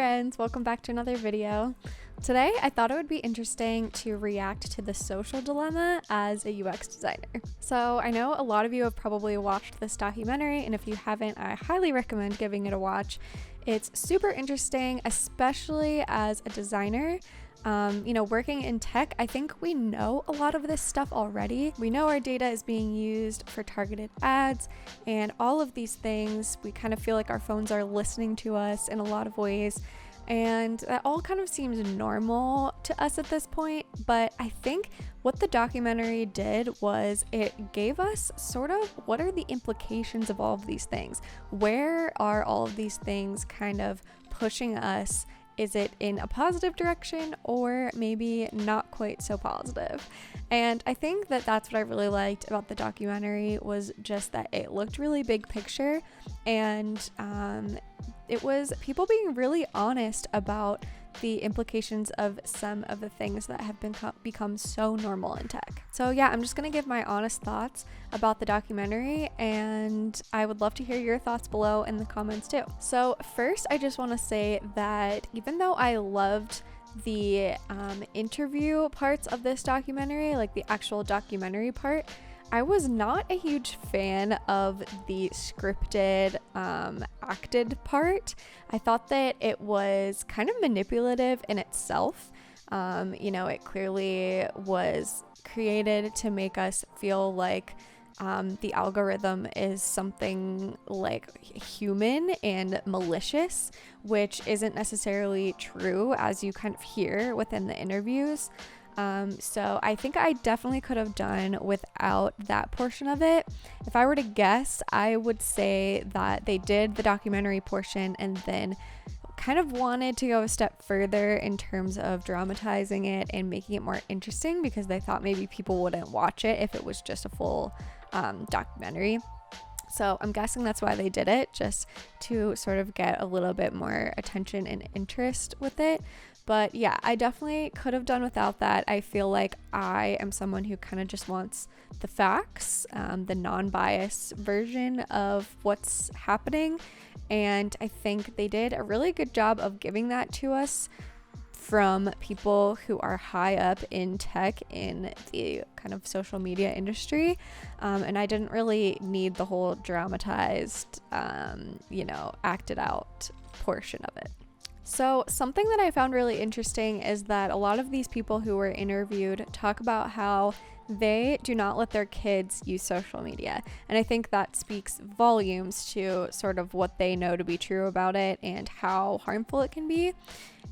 friends, welcome back to another video. Today I thought it would be interesting to react to the social dilemma as a UX designer. So I know a lot of you have probably watched this documentary, and if you haven't, I highly recommend giving it a watch. It's super interesting, especially as a designer. Working in tech, I think we know a lot of this stuff already. We know our data is being used for targeted ads and all of these things. We kind of feel like our phones are listening to us in a lot of ways. And that all kind of seems normal to us at this point. But I think what the documentary did was it gave us sort of what are the implications of all of these things? Where are all of these things kind of pushing us? Is it in a positive direction or maybe not quite so positive? And I think that that's what I really liked about the documentary was just that it looked really big picture, and it was people being really honest about the implications of some of the things that have become so normal in tech. So yeah, I'm just gonna give my honest thoughts about the documentary, and I would love to hear your thoughts below in the comments too. So first, I just want to say that even though I loved the interview parts of this documentary, like the actual documentary part, I was not a huge fan of the scripted, acted part. I thought that it was kind of manipulative in itself. It clearly was created to make us feel like the algorithm is something like human and malicious, which isn't necessarily true, as you kind of hear within the interviews. So I think I definitely could have done without that portion of it. If I were to guess, I would say that they did the documentary portion and then kind of wanted to go a step further in terms of dramatizing it and making it more interesting, because they thought maybe people wouldn't watch it if it was just a full documentary. So I'm guessing that's why they did it, just to sort of get a little bit more attention and interest with it. But yeah, I definitely could have done without that. I feel like I am someone who kind of just wants the facts, the non-biased version of what's happening. And I think they did a really good job of giving that to us from people who are high up in tech in the kind of social media industry. And I didn't really need the whole dramatized, acted out portion of it. So something that I found really interesting is that a lot of these people who were interviewed talk about how they do not let their kids use social media. And I think that speaks volumes to sort of what they know to be true about it and how harmful it can be.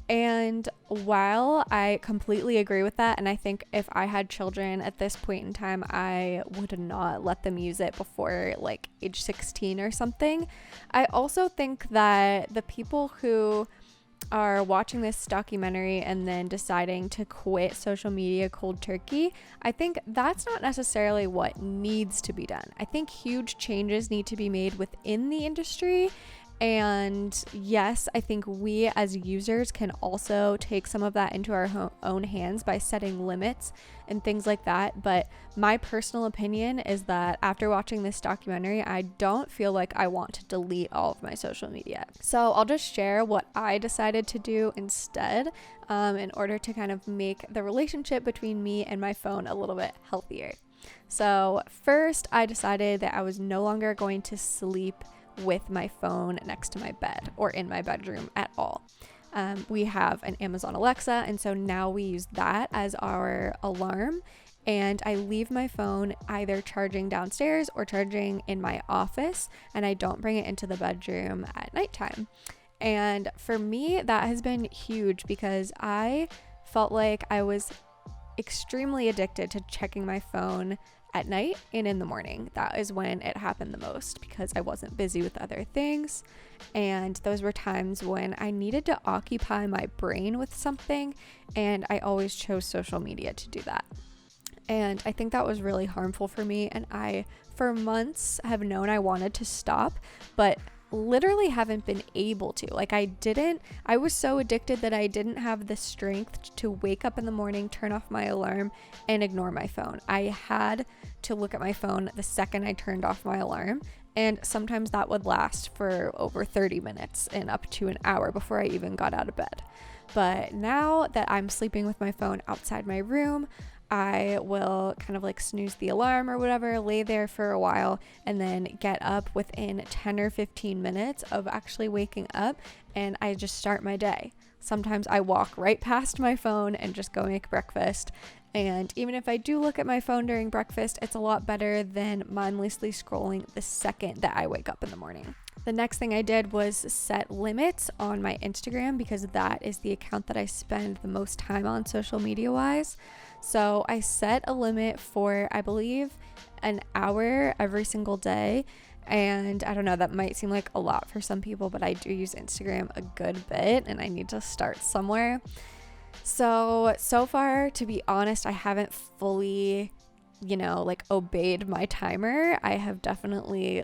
And while I completely agree with that, and I think if I had children at this point in time, I would not let them use it before like age 16 or something, I also think that the people who are watching this documentary and then deciding to quit social media cold turkey, I think that's not necessarily what needs to be done. I think huge changes need to be made within the industry. And yes, I think we as users can also take some of that into our own hands by setting limits and things like that. But my personal opinion is that after watching this documentary, I don't feel like I want to delete all of my social media. So I'll just share what I decided to do instead, in order to kind of make the relationship between me and my phone a little bit healthier. So first, I decided that I was no longer going to sleep with my phone next to my bed or in my bedroom at all. We have an Amazon Alexa, and so now we use that as our alarm, and I leave my phone either charging downstairs or charging in my office, and I don't bring it into the bedroom at nighttime. And for me, that has been huge because I felt like I was extremely addicted to checking my phone at night and in the morning. That is when it happened the most because I wasn't busy with other things, and those were times when I needed to occupy my brain with something, and I always chose social media to do that. And I think that was really harmful for me, and I for months have known I wanted to stop, but literally haven't been able to. I was so addicted that I didn't have the strength to wake up in the morning, turn off my alarm, and ignore my phone. I had to look at my phone the second I turned off my alarm, And sometimes that would last for over 30 minutes and up to an hour before I even got out of bed. But now that I'm sleeping with my phone outside my room, I will kind of like snooze the alarm or whatever, lay there for a while, and then get up within 10 or 15 minutes of actually waking up, and I just start my day. Sometimes I walk right past my phone and just go make breakfast. And even if I do look at my phone during breakfast, it's a lot better than mindlessly scrolling the second that I wake up in the morning. The next thing I did was set limits on my Instagram, because that is the account that I spend the most time on social media wise. So I set a limit for, I believe, an hour every single day. And I don't know, that might seem like a lot for some people, but I do use Instagram a good bit and I need to start somewhere. So far, to be honest, I haven't fully, obeyed my timer. I have definitely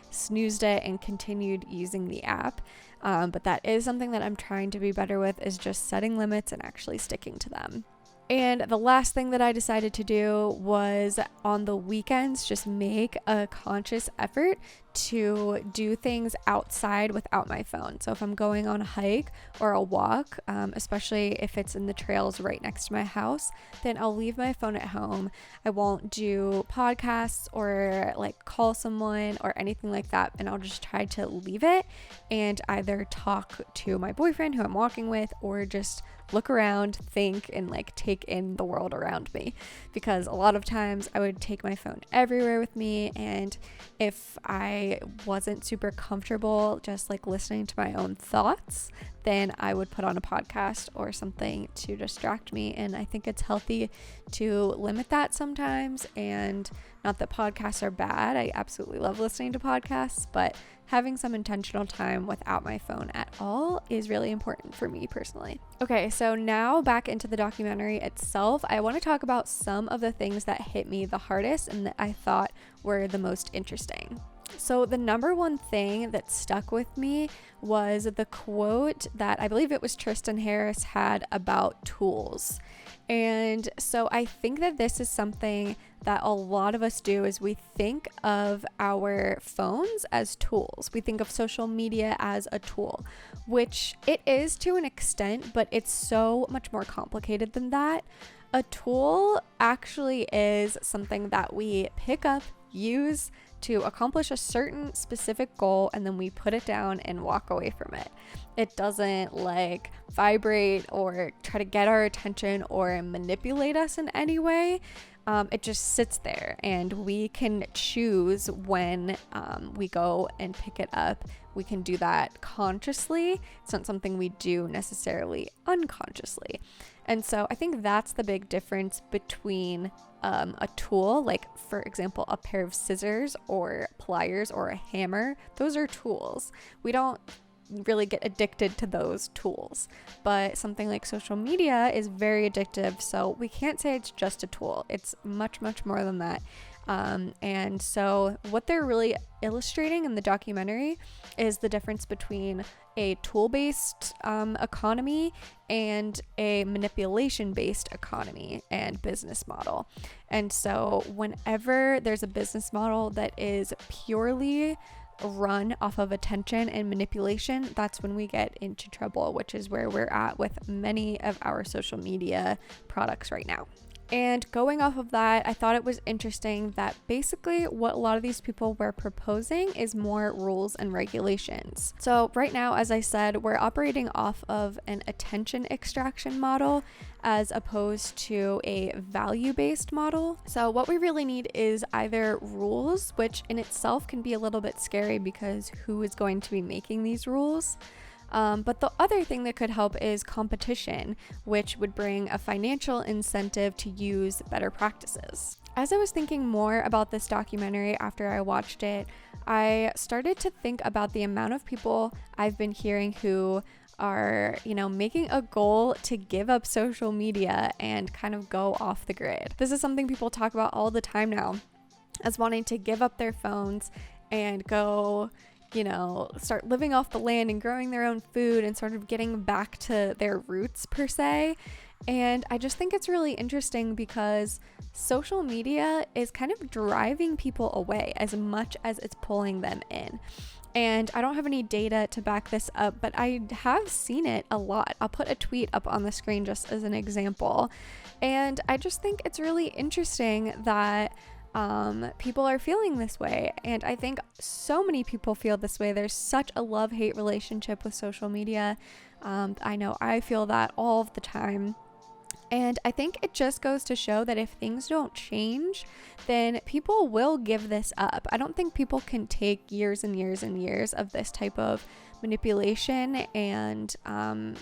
snoozed it and continued using the app. But that is something that I'm trying to be better with, is just setting limits and actually sticking to them. And the last thing that I decided to do was on the weekends, just make a conscious effort to do things outside without my phone. So if I'm going on a hike or a walk, especially if it's in the trails right next to my house, then I'll leave my phone at home. I won't do podcasts or call someone or anything like that. And I'll just try to leave it and either talk to my boyfriend who I'm walking with, or just look around, think, and take in the world around me. Because a lot of times I would take my phone everywhere with me, and if I wasn't super comfortable just listening to my own thoughts, then I would put on a podcast or something to distract me. And I think it's healthy to limit that sometimes. And not that podcasts are bad, I absolutely love listening to podcasts, but having some intentional time without my phone at all is really important for me personally. Okay, so now back into the documentary itself, I want to talk about some of the things that hit me the hardest and that I thought were the most interesting. So the number one thing that stuck with me was the quote that I believe it was Tristan Harris had about tools. And so I think that this is something that a lot of us do, is we think of our phones as tools. We think of social media as a tool, which it is to an extent, but it's so much more complicated than that. A tool actually is something that we pick up, use to accomplish a certain specific goal, and then we put it down and walk away from it. It doesn't vibrate or try to get our attention or manipulate us in any way. It just sits there, and we can choose when we go and pick it up. We can do that consciously. It's not something we do necessarily unconsciously. And so I think that's the big difference between a tool, for example, a pair of scissors or pliers or a hammer. Those are tools. We don't really get addicted to those tools, but something like social media is very addictive, so we can't say it's just a tool. It's much more than that. And so what they're really illustrating in the documentary is the difference between a tool-based economy and a manipulation-based economy and business model. And so whenever there's a business model that is purely run off of attention and manipulation, that's when we get into trouble, which is where we're at with many of our social media products right now. And going off of that, I thought it was interesting that basically what a lot of these people were proposing is more rules and regulations. So right now, as I said, we're operating off of an attention extraction model as opposed to a value-based model. So what we really need is either rules, which in itself can be a little bit scary because who is going to be making these rules? But the other thing that could help is competition, which would bring a financial incentive to use better practices. As I was thinking more about this documentary after I watched it, I started to think about the amount of people I've been hearing who are, making a goal to give up social media and kind of go off the grid. This is something people talk about all the time now, as wanting to give up their phones and go start living off the land and growing their own food and sort of getting back to their roots per se. And I just think it's really interesting because social media is kind of driving people away as much as it's pulling them in. And I don't have any data to back this up, but I have seen it a lot. I'll put a tweet up on the screen just as an example. And I just think it's really interesting that people are feeling this way. And I think so many people feel this way. There's such a love-hate relationship with social media. I know I feel that all of the time. And I think it just goes to show that if things don't change, then people will give this up. I don't think people can take years and years and years of this type of manipulation and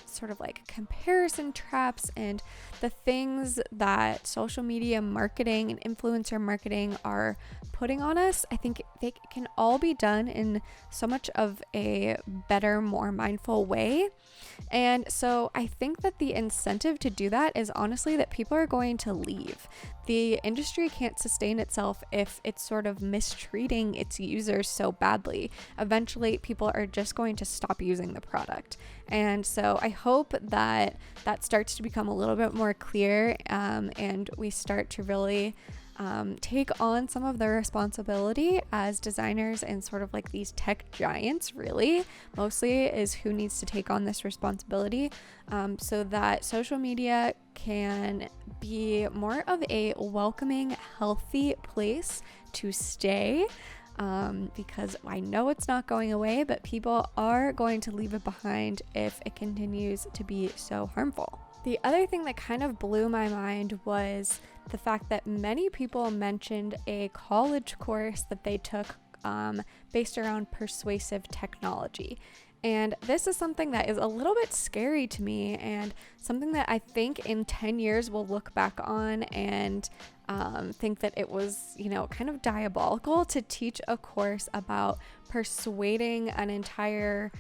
sort of like comparison traps and the things that social media marketing and influencer marketing are putting on us. I think they can all be done in so much of a better, more mindful way. And so I think that the incentive to do that is honestly that people are going to leave. The industry can't sustain itself if it's sort of mistreating its users so badly. Eventually, people are just going to stop using the product. And so I hope that that starts to become a little bit more clear, and we start to really take on some of the responsibility as designers and sort of like these tech giants, really mostly is who needs to take on this responsibility, so that social media can be more of a welcoming, healthy place to stay. Because I know it's not going away, but people are going to leave it behind if it continues to be so harmful. The other thing that kind of blew my mind was the fact that many people mentioned a college course that they took based around persuasive technology. And this is something that is a little bit scary to me, and something that I think in 10 years we'll look back on and think that it was, kind of diabolical to teach a course about persuading an entire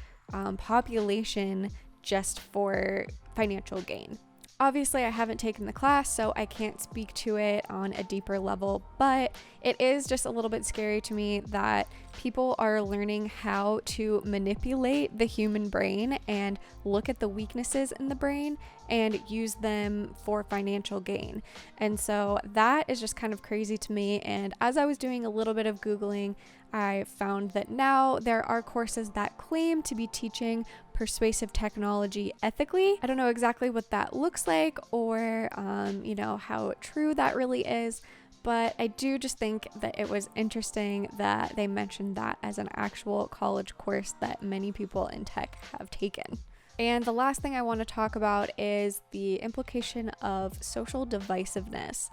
population just for financial gain. Obviously, I haven't taken the class, so I can't speak to it on a deeper level, but it is just a little bit scary to me that people are learning how to manipulate the human brain and look at the weaknesses in the brain and use them for financial gain. And so that is just kind of crazy to me. And as I was doing a little bit of Googling, I found that now there are courses that claim to be teaching persuasive technology ethically. I don't know exactly what that looks like or, how true that really is, but I do just think that it was interesting that they mentioned that as an actual college course that many people in tech have taken. And the last thing I want to talk about is the implication of social divisiveness.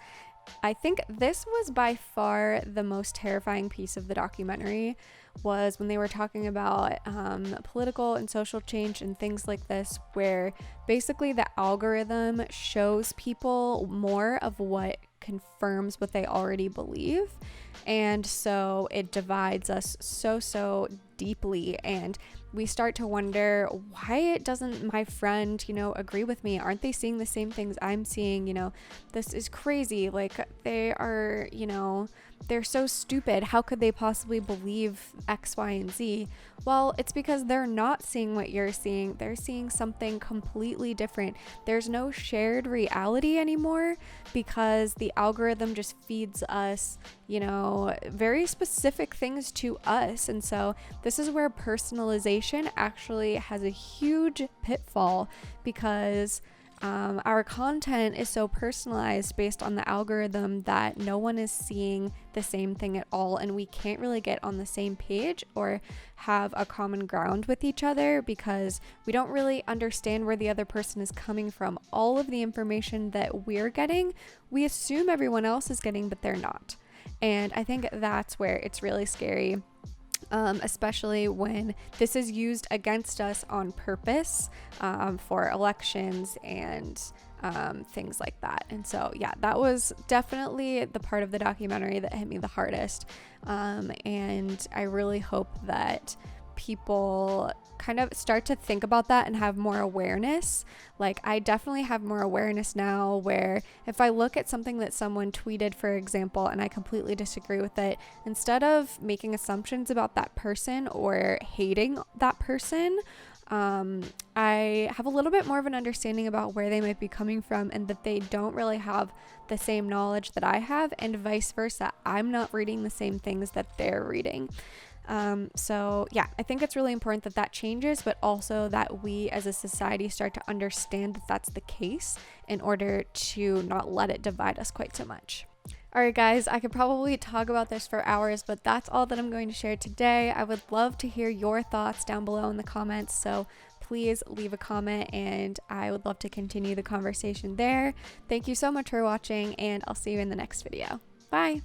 I think this was by far the most terrifying piece of the documentary, was when they were talking about political and social change and things like this, where basically the algorithm shows people more of what confirms what they already believe. And so it divides us so deeply, and we start to wonder, why doesn't my friend, agree with me? Aren't they seeing the same things I'm seeing? This is crazy. Like, they are, they're so stupid. How could they possibly believe X, Y, and Z? Well, it's because they're not seeing what you're seeing. They're seeing something completely different. There's no shared reality anymore because the algorithm just feeds us, very specific things to us. And so this is where personalization actually has a huge pitfall, because our content is so personalized based on the algorithm that no one is seeing the same thing at all, and we can't really get on the same page or have a common ground with each other because we don't really understand where the other person is coming from. All of the information that we're getting, we assume everyone else is getting, but they're not. And I think that's where it's really scary. Especially when this is used against us on purpose for elections and things like that. And so, yeah, that was definitely the part of the documentary that hit me the hardest. And I really hope that people kind of start to think about that and have more awareness. Like, I definitely have more awareness now, where if I look at something that someone tweeted, for example, and I completely disagree with it, instead of making assumptions about that person or hating that person, I have a little bit more of an understanding about where they might be coming from and that they don't really have the same knowledge that I have, and vice versa. I'm not reading the same things that they're reading. So yeah, I think it's really important that that changes, but also that we as a society start to understand that that's the case in order to not let it divide us quite so much. All right, guys, I could probably talk about this for hours, but that's all that I'm going to share today. I would love to hear your thoughts down below in the comments, so please leave a comment and I would love to continue the conversation there. Thank you so much for watching, and I'll see you in the next video. Bye!